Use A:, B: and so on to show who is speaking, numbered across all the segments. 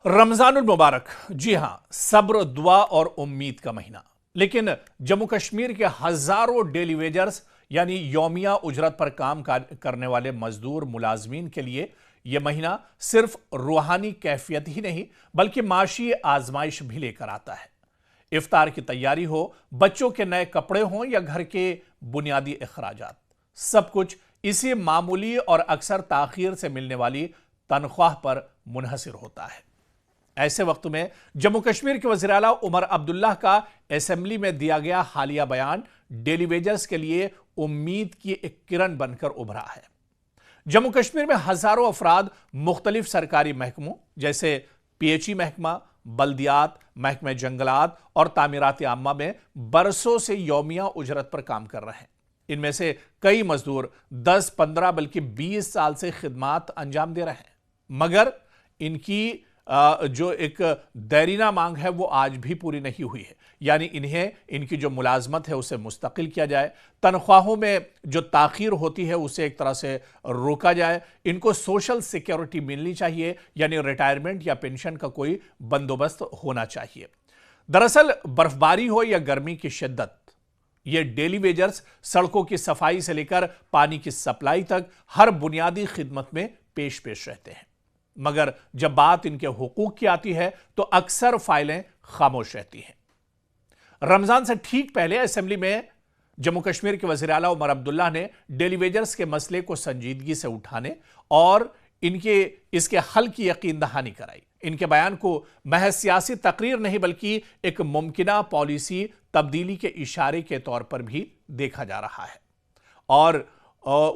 A: रमजानुल मुबारक। जी हां, सब्र, दुआ और उम्मीद का महीना। लेकिन जम्मू कश्मीर के हजारों डेली वेजर्स यानी यौमिया उजरत पर काम करने वाले मजदूर मुलाजमीन के लिए यह महीना सिर्फ रूहानी कैफियत ही नहीं बल्कि माशी आजमाइश भी लेकर आता है। इफ्तार की तैयारी हो, बच्चों के नए कपड़े हों या घर के बुनियादी अखराजात, सब कुछ इसी मामूली और अक्सर ताखीर से मिलने वाली तनख्वाह पर मुनहसिर होता है। ऐसे वक्त में जम्मू कश्मीर के वज़ीर आला उमर अब्दुल्ला का असेंबली में दिया गया हालिया बयान डेली वेजर्स के लिए उम्मीद की एक किरण बनकर उभरा है। जम्मू कश्मीर में हजारों अफराद मुख्तलिफ सरकारी महकमों जैसे पीएचई महकमा, बल्दियात, महकमे जंगलात और तामीरात आम्मा में बरसों से यौमिया उजरत पर काम कर रहे हैं। इनमें से कई मजदूर 10, 15 बल्कि 20 साल से खिदमात अंजाम दे रहे हैं, मगर इनकी जो एक दैरीना मांग है वो आज भी पूरी नहीं हुई है। यानी इन्हें इनकी जो मुलाजमत है उसे मुस्तकिल किया जाए, तनख्वाहों में जो ताखीर होती है उसे एक तरह से रोका जाए, इनको सोशल सिक्योरिटी मिलनी चाहिए, यानी रिटायरमेंट या पेंशन का कोई बंदोबस्त होना चाहिए। दरअसल बर्फबारी हो या गर्मी की शिद्दत, ये डेली वेजर्स सड़कों की सफाई से लेकर पानी की सप्लाई तक हर बुनियादी खिदमत में पेश रहते हैं, मगर जब बात इनके हुकूक की आती है तो अक्सर फाइलें खामोश रहती हैं। रमजान से ठीक पहले असेंबली में जम्मू कश्मीर के वज़ीर आला उमर अब्दुल्ला ने डेली वेजर्स के मसले को संजीदगी से उठाने और इसके हल की यकीन दहानी कराई। इनके बयान को महज सियासी तकरीर नहीं बल्कि एक मुमकिना पॉलिसी तब्दीली के इशारे के तौर पर भी देखा जा रहा है। और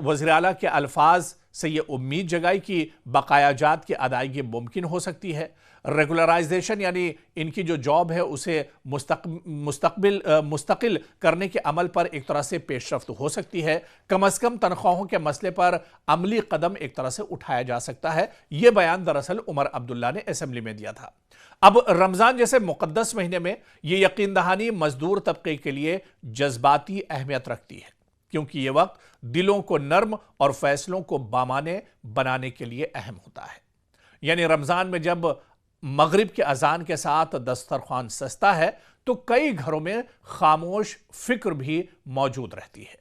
A: वज़ीर आला के अल्फाज से ये उम्मीद जगाई कि बकायाजात की अदायगी मुमकिन हो सकती है। रेगुलराइजेशन यानी इनकी जो जॉब है उसे मुस्तकिल करने के अमल पर एक तरह से पेशरफ्त हो सकती है। कम अज कम तनख्वाहों के मसले पर अमली कदम एक तरह से उठाया जा सकता है। यह बयान दरअसल उमर अब्दुल्ला ने असेंबली में दिया था। अब रमजान जैसे मुकद्दस महीने में यह यकीन दहानी मजदूर तबके के लिए जज्बाती अहमियत रखती है, क्योंकि यह वक्त दिलों को नर्म और फैसलों को बामाने बनाने के लिए अहम होता है। यानी रमजान में जब मगरिब के अजान के साथ दस्तरख्वान सजता है तो कई घरों में खामोश फिक्र भी मौजूद रहती है।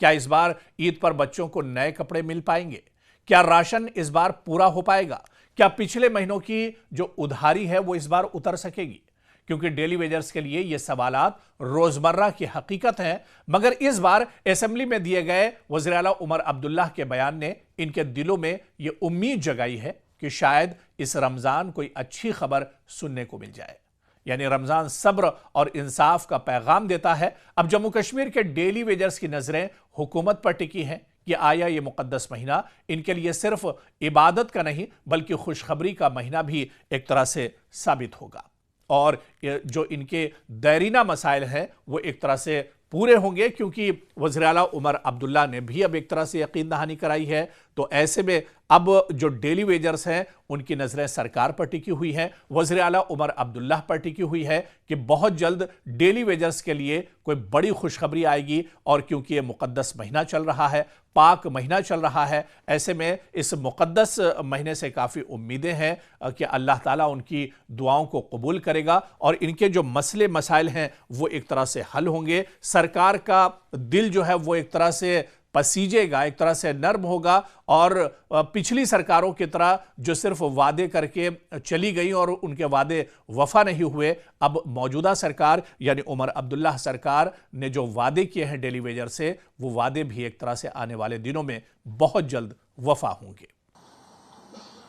A: क्या इस बार ईद पर बच्चों को नए कपड़े मिल पाएंगे? क्या राशन इस बार पूरा हो पाएगा? क्या पिछले महीनों की जो उधारी है वो इस बार उतर सकेगी? क्योंकि डेली वेजर्स के लिए ये सवालात रोजमर्रा की हकीकत हैं, मगर इस बार असेंबली में दिए गए वज़ीर आला उमर अब्दुल्ला के बयान ने इनके दिलों में ये उम्मीद जगाई है कि शायद इस रमजान कोई अच्छी खबर सुनने को मिल जाए। यानी रमजान सब्र और इंसाफ का पैगाम देता है। अब जम्मू कश्मीर के डेली वेजर्स की नजरें हुकूमत पर टिकी हैं कि आया ये मुकद्दस महीना इनके लिए सिर्फ इबादत का नहीं बल्कि खुशखबरी का महीना भी एक तरह से साबित होगा, और जो इनके दैरीना मसाइल हैं वो एक तरह से पूरे होंगे, क्योंकि वज़ीर आला उमर अब्दुल्ला ने भी अब एक तरह से यकीन दहानी कराई है। तो ऐसे में अब जो डेली वेजर्स हैं उनकी नज़रें सरकार पर टिकी हुई हैं, वज़ीर आला उमर अब्दुल्ला पर टिकी हुई है कि बहुत जल्द डेली वेजर्स के लिए कोई बड़ी खुशखबरी आएगी। और क्योंकि ये मुकद्दस महीना चल रहा है, पाक महीना चल रहा है, ऐसे में इस मुकद्दस महीने से काफ़ी उम्मीदें हैं कि अल्लाह ताला उनकी दुआओं को कबूल करेगा और इनके जो मसले मसाइल हैं वो एक तरह से हल होंगे। सरकार का दिल जो है वो एक तरह से पसीजेगा, एक तरह से नर्म होगा, और पिछली सरकारों की तरह जो सिर्फ वादे करके चली गई और उनके वादे वफा नहीं हुए, अब मौजूदा सरकार यानी उमर अब्दुल्ला सरकार ने जो वादे किए हैं डेली वेजर से, वो वादे भी एक तरह से आने वाले दिनों में बहुत जल्द वफा होंगे।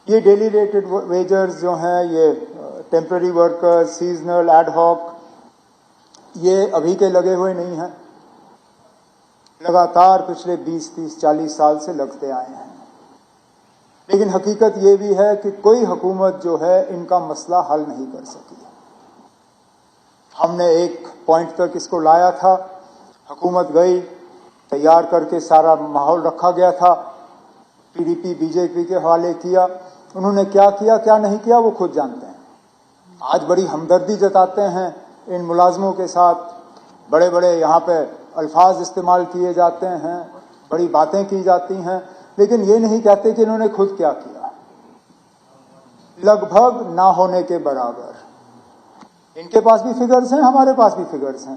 B: ये डेली रेटेड वेजर्स जो हैं, ये टेम्पररी वर्कर्स, सीजनल, एडहॉक, ये अभी के लगे हुए नहीं हैं, लगातार पिछले 20, 30, 40 साल से लगते आए हैं। लेकिन हकीकत ये भी है कि कोई हुकूमत जो है इनका मसला हल नहीं कर सकी। हमने एक पॉइंट तक इसको लाया था, हुकूमत गई, तैयार करके सारा माहौल रखा गया था, पीडीपी बीजेपी के हवाले किया। उन्होंने क्या किया क्या नहीं किया वो खुद जानते हैं। आज बड़ी हमदर्दी जताते हैं इन मुलाजमों के साथ, बड़े बड़े यहाँ पे अल्फाज इस्तेमाल किए जाते हैं, बड़ी बातें की जाती हैं, लेकिन ये नहीं कहते कि इन्होंने खुद क्या किया। لگ بھگ نہ ہونے کے برابر. ان کے پاس بھی فگرز ہیں, ہمارے پاس بھی فگرز ہیں.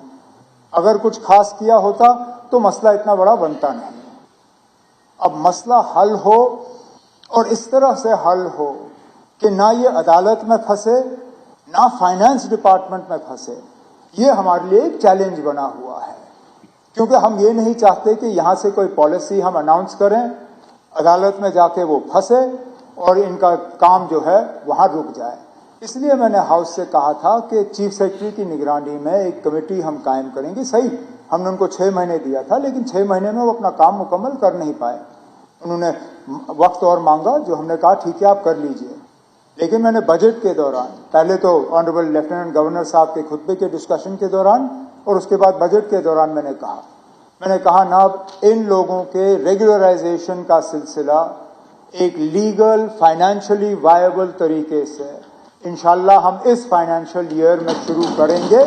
B: اگر کچھ خاص کیا ہوتا تو مسئلہ اتنا بڑا بنتا نہیں. اب مسئلہ حل ہو اور اس طرح سے حل ہو کہ نہ یہ عدالت میں پھنسے نہ فائنانس ڈپارٹمنٹ میں پھنسے, یہ ہمارے لیے ایک چیلنج بنا ہوا ہے. کیونکہ ہم یہ نہیں چاہتے کہ یہاں سے کوئی پالیسی ہم اناؤنس کریں, عدالت میں جا کے وہ پھنسے اور ان کا کام جو ہے وہاں رک جائے. اس لیے میں نے ہاؤس سے کہا تھا کہ چیف سیکرٹری کی نگرانی میں ایک کمیٹی ہم قائم کریں گے. صحیح, ہم نے ان کو 6 مہینے دیا تھا, لیکن 6 مہینے میں وہ اپنا کام مکمل کر نہیں پائے. انہوں نے وقت اور مانگا, جو ہم نے کہا ٹھیک ہے آپ کر لیجئے. لیکن میں نے بجٹ کے دوران, پہلے تو آنریبل لیفٹیننٹ گورنر صاحب کے خطبے کے ڈسکشن کے دوران اور اس کے بعد بجٹ کے دوران میں نے کہا ناب ان لوگوں کے ریگولرائزیشن کا سلسلہ ایک لیگل فائنینشلی وائبل طریقے سے انشاءاللہ ہم اس فائنینشیل ایئر میں شروع کریں گے